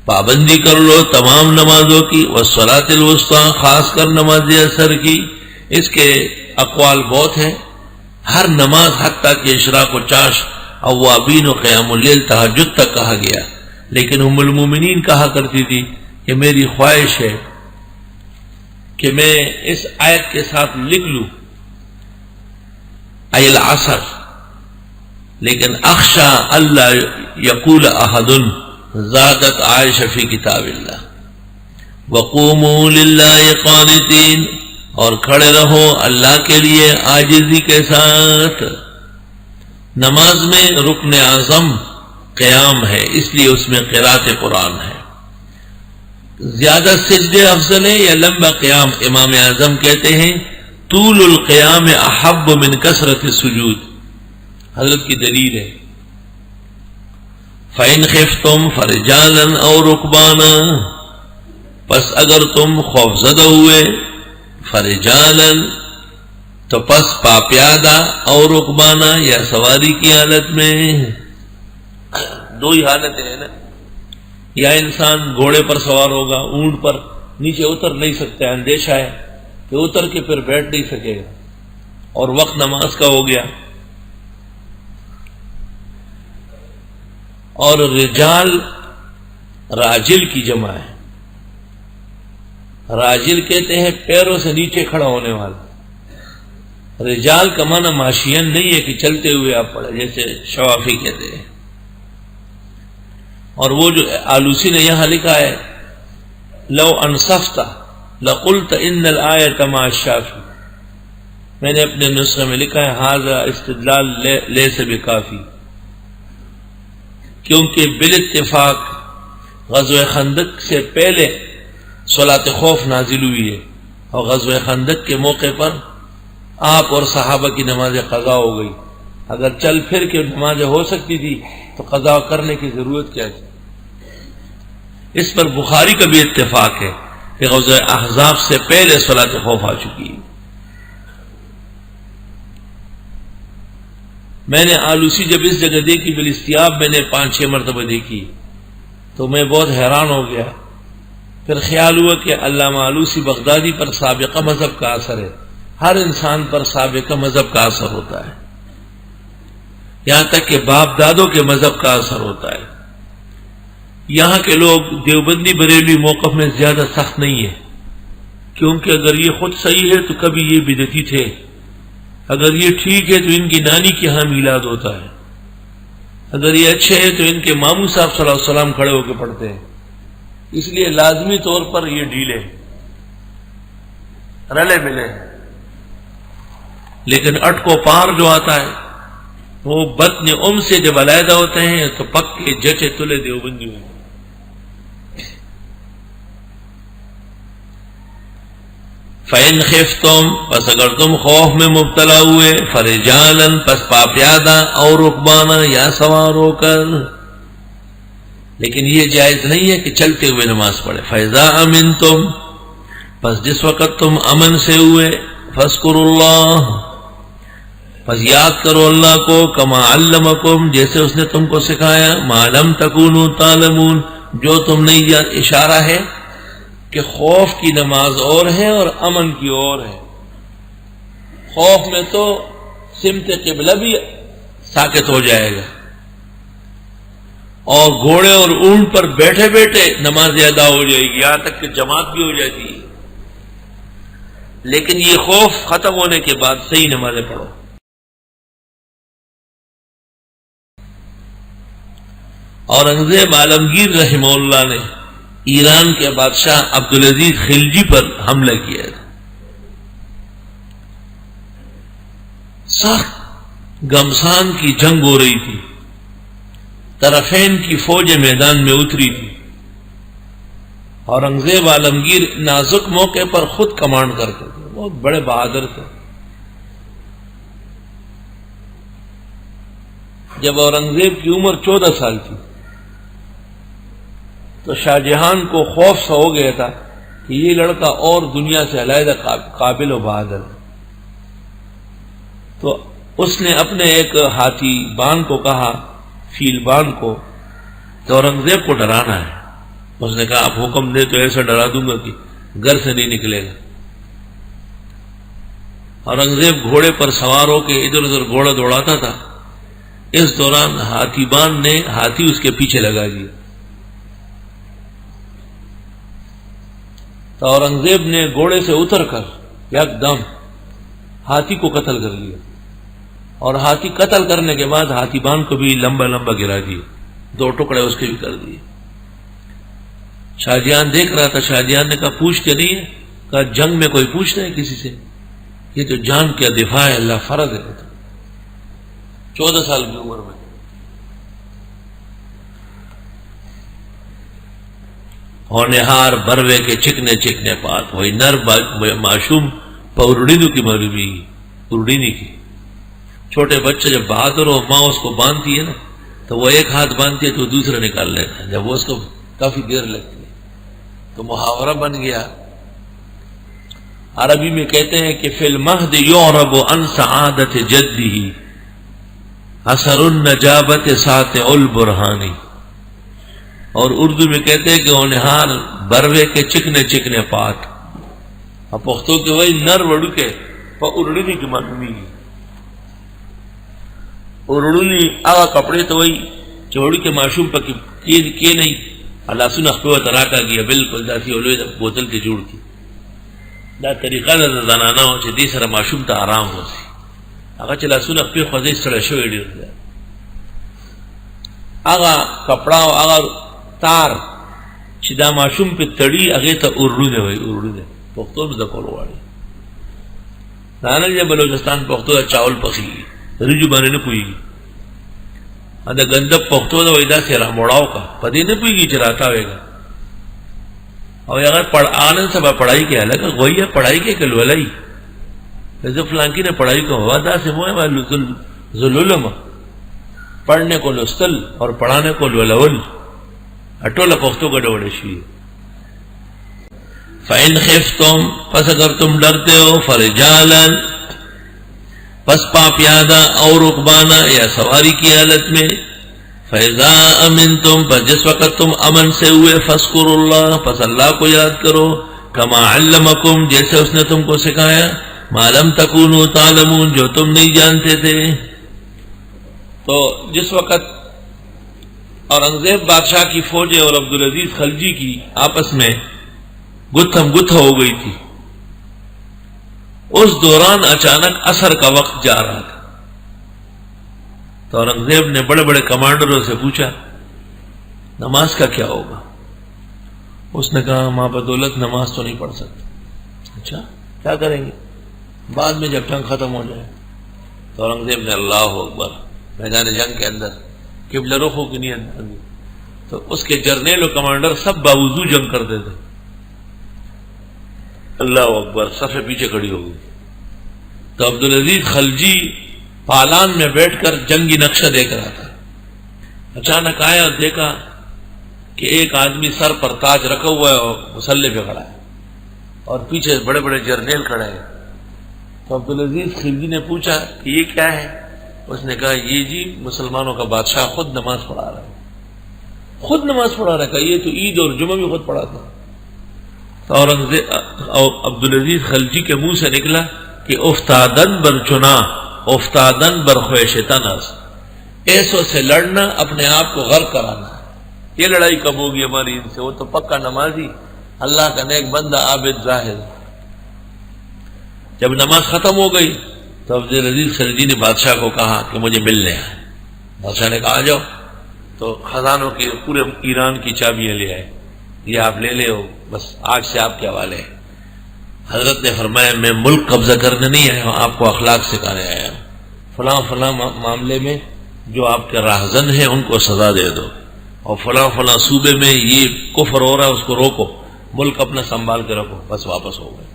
پابندی کر لو تمام نمازوں کی، والصلاۃ الوسطیٰ خاص کر نماز عصر کی۔ اس کے اقوال بہت ہیں، ہر نماز حتیٰ کہ اشراق و چاش، اوابین و قیام اللیل، تہجد تک کہا گیا، لیکن ام المومنین کہا کرتی تھی کہ میری خواہش ہے کہ میں اس آیت کے ساتھ لکھ لوں ای العصر، لیکن اخشا اللہ یقول احد، زادت عائشہ فی کتاب اللہ وقوموا للہ قانتین، اور کھڑے رہو اللہ کے لیے عاجزی کے ساتھ۔ نماز میں رکن اعظم قیام ہے، اس لیے اس میں قرات قرآن ہے۔ زیادہ سجدے افضل ہے یا لمبا قیام؟ امام اعظم کہتے ہیں طول القیام احب من کثرت السجود، حضرت کی دلیل ہے۔ فَإِنْ خِفْتُمْ فَرِجَالًا أَوْ رُكْبَانًا، پس اگر تم خوفزدہ ہوئے، فرجالن تو پس پاپیادہ، اور رکبانہ یا سواری کی حالت میں۔ دو ہی حالتیں ہیں نا، یا انسان گھوڑے پر سوار ہوگا، اونٹ پر، نیچے اتر نہیں سکتا، اندیشہ ہے کہ اتر کے پھر بیٹھ نہیں سکے گا، اور وقت نماز کا ہو گیا۔ اور رجال راجل کی جمع ہے، راجل کہتے ہیں پیروں سے نیچے کھڑا ہونے والا، رجال کا معنی ماشین نہیں ہے کہ چلتے ہوئے آپ پڑھے جیسے شوافی کہتے ہیں۔ اور وہ جو آلوسی نے یہاں لکھا ہے لو انصفت لقلت ان الآیۃ مع الشافی، میں نے اپنے نسخے میں لکھا ہے ھذا استدلال لیس بکافی، کیونکہ بالاتفاق غزوہ خندق سے پہلے صلاۃ خوف نازل ہوئی ہے، اور غزوہ خندق کے موقع پر آپ اور صحابہ کی نماز قضا ہو گئی۔ اگر چل پھر کے نماز ہو سکتی تھی تو قضا کرنے کی ضرورت کیا تھی؟ اس پر بخاری کا بھی اتفاق ہے کہ غزوہ احزاب سے پہلے صلاۃ خوف آ چکی ہے۔ میں نے آلوسی جب اس جگہ دیکھی بالاستیاب، میں نے 5-6 مرتبہ دیکھی تو میں بہت حیران ہو گیا۔ پھر خیال ہوا کہ علامہ آلوسی بغدادی پر سابقہ مذہب کا اثر ہے، ہر انسان پر سابقہ مذہب کا اثر ہوتا ہے، یہاں تک کہ باپ دادوں کے مذہب کا اثر ہوتا ہے۔ یہاں کے لوگ دیوبندی بریلوی موقف میں زیادہ سخت نہیں ہے، کیونکہ اگر یہ خود صحیح ہے تو کبھی یہ بدعتی تھے، اگر یہ ٹھیک ہے تو ان کی نانی کے ہاں میلاد ہوتا ہے، اگر یہ اچھے ہیں تو ان کے ماموں صاحب صلی اللہ علیہ وسلم کھڑے ہو کے پڑھتے ہیں، اس لیے لازمی طور پر یہ ڈھیلے رلے ملے۔ لیکن اٹ کو پار جو آتا ہے وہ بطن ام سے جب علیحدہ ہوتے ہیں تو پکے جچے تلے دیوبندی ہوئے۔ فَإِنْ خِفْتُمْ، پس اگر تم خوف میں مبتلا ہوئے، فَرِجَالًا، پس پاپیادہ، اور رکبانہ، یا سوار ہو کر۔ لیکن یہ جائز نہیں ہے کہ چلتے ہوئے نماز پڑھے۔ فَإِذَا أَمِنْتُمْ، پس جس وقت تم امن سے ہوئے، فَاذْكُرُوا اللَّهَ، پس یاد کرو اللہ کو، کما علمکم، جیسے اس نے تم کو سکھایا، ما لم تکونوا تعلمون، جو تم نہیں جان۔ اشارہ ہے کہ خوف کی نماز اور ہے اور امن کی اور ہے۔ خوف میں تو سمت قبلہ بھی ساکت ہو جائے گا، اور گھوڑے اور اونٹ پر بیٹھے بیٹھے نماز ادا ہو جائے گی، یہاں تک کہ جماعت بھی ہو جاتی ہے۔ لیکن یہ خوف ختم ہونے کے بعد صحیح نمازیں پڑھو۔ اورنگزیب عالمگیر رحمہ اللہ نے ایران کے بادشاہ عبدالعزیز خلجی پر حملہ کیا تھا۔ سخت گھمسان کی جنگ ہو رہی تھی، طرفین کی فوجیں میدان میں اتری تھی، اورنگزیب عالمگیر نازک موقع پر خود کمانڈ کرتے تھے، بہت بڑے بہادر تھے۔ جب اورنگزیب کی عمر 14 سال تھی تو شاہ جہان کو خوف سا ہو گیا تھا کہ یہ لڑکا اور دنیا سے علیحدہ قابل و بہادر ہے، تو اس نے اپنے ایک ہاتھی بان کو کہا، فیل بان کو، کہ اورنگزیب کو ڈرانا ہے، اس نے کہا آپ حکم دے تو ایسا ڈرا دوں گا کہ گھر سے نہیں نکلے گا. اورنگزیب گھوڑے پر سوار ہو کے ادھر ادھر گھوڑا دوڑاتا تھا. اس دوران ہاتھیبان نے ہاتھی اس کے پیچھے لگا دیا. تو اورنگزیب نے گھوڑے سے اتر کر یک دم ہاتھی کو قتل کر لیا. اور ہاتھی قتل کرنے کے بعد ہاتھیبان کو بھی لمبا لمبا گرا دیا, 2 ٹکڑے اس کے بھی کر دیے. شاہجہان دیکھ رہا تھا. شاہجہان نے کہا پوچھتے نہیں ہے؟ کہا جنگ میں کوئی پوچھتا ہے کسی سے؟ یہ تو جان کا دفاع ہے, اللہ فرض ہے. 14 سال کی عمر میں ہونہار بروے کے چکنے چکنے پات وہی نر معشوم پورڑینو کی معلومی پورڑینی کی. چھوٹے بچے جب بہادر ہو ماں اس کو باندھتی ہے نا تو وہ ایک ہاتھ باندھتی ہے تو دوسرا نکال لیتا ہے. جب وہ اس کو کافی دیر لگتی ہے تو محاورہ بن گیا. عربی میں کہتے ہیں کہ فی المہد یعرب عن سعادت جدہ اثر النجابت ساطع البرہانی. اور اردو میں کہتے ہیں کہ ہونہار بروے کے چکنے چکنے پات. اب پختو کے وہی نر وڑو کے اردنی کی معلومی. اردنی آگا کپڑے تو وہی چوڑی کے معشوم پر کیے نہیں. اللہ سن اخبو تراکا گیا بالکل داسی علوی دا بوتل کے جوڑ کی. دا طریقہ دا زنانا ہو چھ دی سر معشوم تا آرام ہو سی. آگا چلا سن اخبو خوزی سڑا شو ایڈی ہو گیا. آگا کپڑا و آگا تار چھ دا معشوم پہ تڑی اگے تا اردو دے ہوئی. اردو دے پختو میں دا کولو والی نانا جا بلوچستان پختو دا چاول پخی رجو بانے نہ پوئی گی. دا گندب پختو دا ویدہ سے راموڑاو کا پدی نہ پوئی گی چراتا ہوئے گا. اور اگر آنند سبا پڑھائی کے حلق گوئی ہے پڑھائی کے کلولائی جیسے فلانکی نے پڑھائی کو ہوا دا سے موئے ذلولم پڑھنے کو لستل اور پڑھانے کو لولول اٹولا پختو کا ڈوڑے شوئی. فَإِنْ خِفْتُمْ پس اگر تم ڈرتے ہو فرجالاً پس پا پیادہ اور رکبانا یا سواری کی حالت میں فَإِذَا أَمِنْتُمْ پس جس وقت تم امن سے ہوئے فَاذْكُرُوا اللَّهَ پس اللہ کو یاد کرو كَمَا عَلَّمَكُمْ جیسے اس نے تم کو سکھایا مَا لَمْ تَكُونُوا تَعْلَمُونَ جو تم نہیں جانتے تھے. تو جس وقت اورنگزیب بادشاہ کی فوجیں اور عبدالعزیز خلجی کی آپس میں گتھم گتھا ہو گئی تھی اس دوران اچانک عصر کا وقت جا رہا تھا. تو اورنگزیب نے بڑے بڑے کمانڈروں سے پوچھا نماز کا کیا ہوگا؟ اس نے کہا ماں بدولت نماز تو نہیں پڑھ سکتے. اچھا کیا کریں گے؟ بعد میں جب جنگ ختم ہو جائے. تو اورنگزیب نے اللہ اکبر میدان جنگ کے اندر قبلہ رخ ہو کی نیت کر دی. تو اس کے جرنیل و کمانڈر سب باوضو جنگ کرتے تھے. اللہ اکبر صفے پیچھے کھڑی ہو گئی. تو عبدالعزیز خلجی پالان میں بیٹھ کر جنگی نقشہ دیکھ رہا تھا. اچانک آیا اور دیکھا کہ ایک آدمی سر پر تاج رکھا ہوا ہے اور مسلح پہ کھڑا ہے اور پیچھے بڑے بڑے جرنیل کھڑے ہیں. تو عبدالعزیز خلجی نے پوچھا کہ یہ کیا ہے؟ اس نے کہا یہ جی مسلمانوں کا بادشاہ خود نماز پڑھا رہا ہے. خود نماز پڑھا رہا ہے. کہ یہ تو عید اور جمعہ بھی خود پڑھاتا. اور عبدالعزیز خلجی کے منہ سے نکلا کہ افتادن بر چنا افتادن بر خویشتن است. ایسوں سے لڑنا اپنے آپ کو غرق کرانا. یہ لڑائی کب ہوگی ہماری ان سے؟ وہ تو پکا نمازی اللہ کا نیک بندہ عابد زاہد. جب نماز ختم ہو گئی تو عبدالعزیز خلجی نے بادشاہ کو کہا کہ مجھے ملنے آئے. بادشاہ نے کہا آ جاؤ. تو خزانوں کے پورے ایران کی چابیاں لے آئے. یہ آپ لے لے ہو بس آج سے آپ کے حوالے ہے. حضرت نے فرمایا میں ملک قبضہ کرنے نہیں آیا ہوں, آپ کو اخلاق سکھانے آیا ہوں. فلاں فلاں معاملے میں جو آپ کے راہزن ہیں ان کو سزا دے دو, اور فلاں فلاں صوبے میں یہ کفر ہو رہا ہے اس کو روکو, ملک اپنا سنبھال کے رکھو. بس واپس ہو گئے.